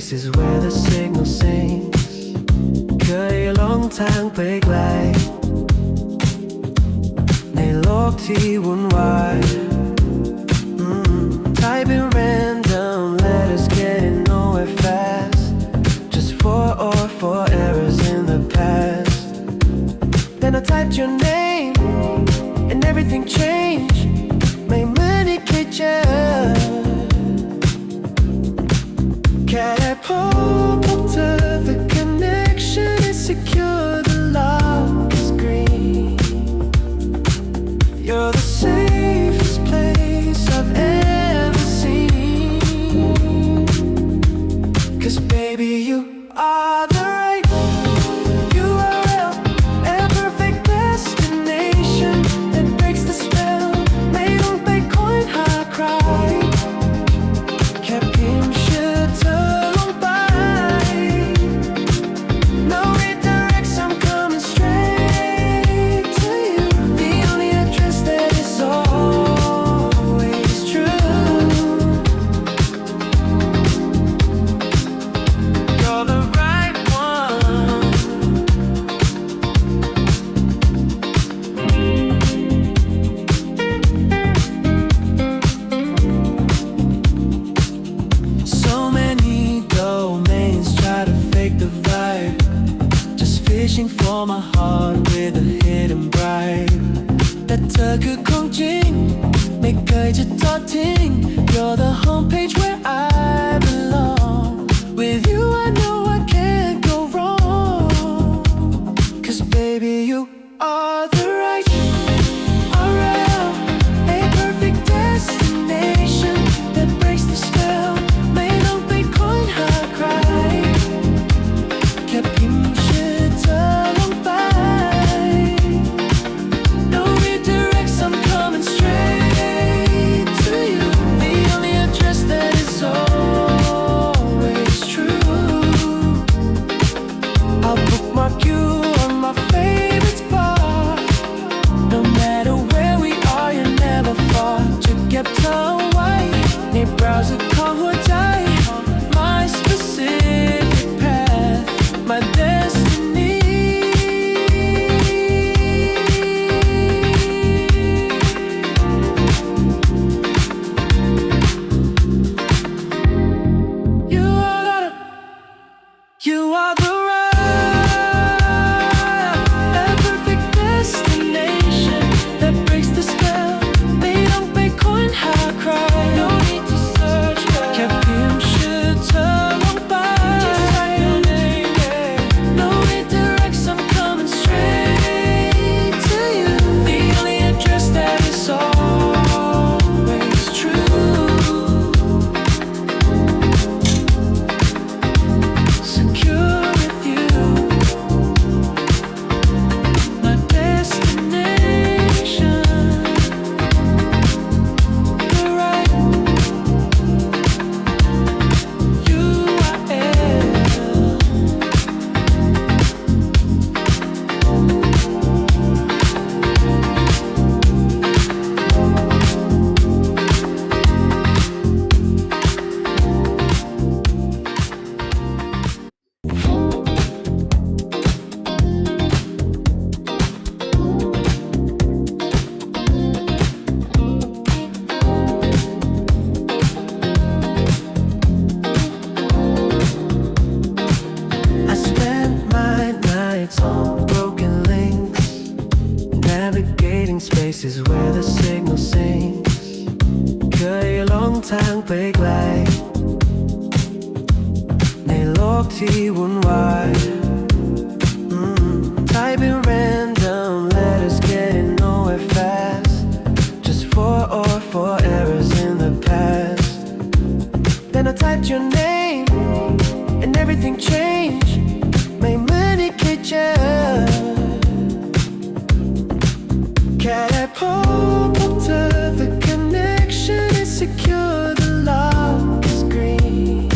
spaces where the signal sings เคยหลงทางไปไกลในโลกที่วุ่นวาย Typing random letters getting nowhere fast Just four errors in the past Then I typed your name and everything changed ไม่เหมือนที่เคยเจอแค่ได้พบเธอ The connection is secure The lock is green You're the safest place I've ever seen 'Cause baby you are the right URL and perfect destination that breaks the spell ไม่ต้องไปค้นหาใครแค่พิมพ์ชื่อเธอลงไป No redirects I'm coming straight to you The only address that is always true You're the right one So many domains try to fake the vibe Just fishing for my heart with a hidden bribe แต่เธอคือของจริงไม่เคยจะทอดทิ้ง You're the homepage where I belong With you I know I can't go wrong 'Cause baby you are the right URL A perfect destination that breaks the spell ไม่ต้องไปค้นหาใครแค่พิมพ์ชื่อเธอลงไป No redirects I'm coming straight to you The only address that is always true I'll bookmark you on my favorite spot No matter where we are you're never far จะเก็บเธอไว้ในเบราว์เซอร์ของหัวใจ My specific path My destiny You are the right and perfect destination that breaks the spell ไม่ต้องไปค้นหาใคร No need to search แค่พิมพ์ชื่อเธอลงไป Just type your name No redirects I'm coming straight to you The only address that is always true Secure with you My destination The right I spend my nights on broken links Navigating spaces where the signal sings เคยหลงทางไปไกลในโลกที่วุ่นวาย Typing random letters getting nowhere fast Just four errors in the past Then I typed your name and everything changed ไม่เหมือนที่เคยเจอแค่ได้พบเธอ The connection is secure The lock is green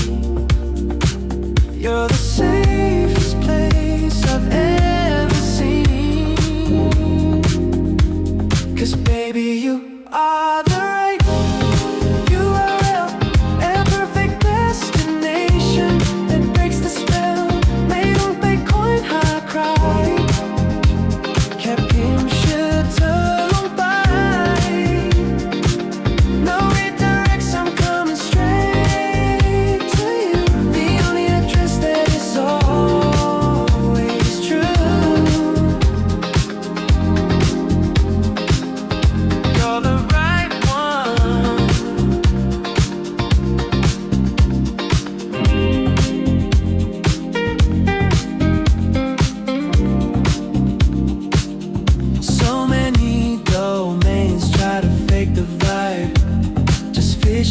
You're the safest place I've ever seen 'Cause baby you are the right URL and perfect destination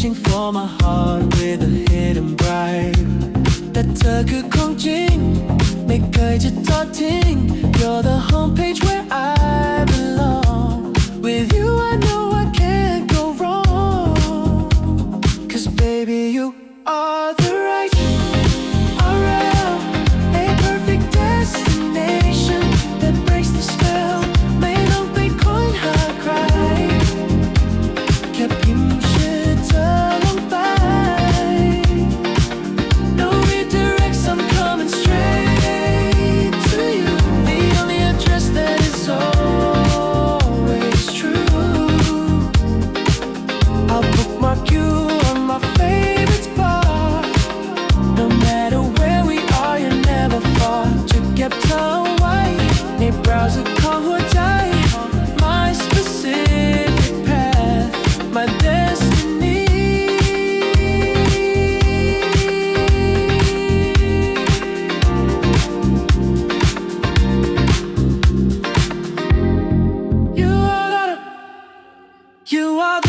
fishing for my heart with a hidden bribe แต่เธอคือของจริงไม่เคยจะทอดทิ้ง You're the homepage where I belong With you I know I can't go wrong Cause baby you are the right RL A perfect destination that breaks the spell ไม่ต้องไปค้นหาใครแค่พิมพ์ชื่อเธอลงไป No redirects I'm coming straight to you The only address that is always true I'll bookmark you on my favorite spot No matter where we are you're never far จะเก็บเธอไว้ในเบราว์เซอร์ของหัวใจ My specific path My destiny You are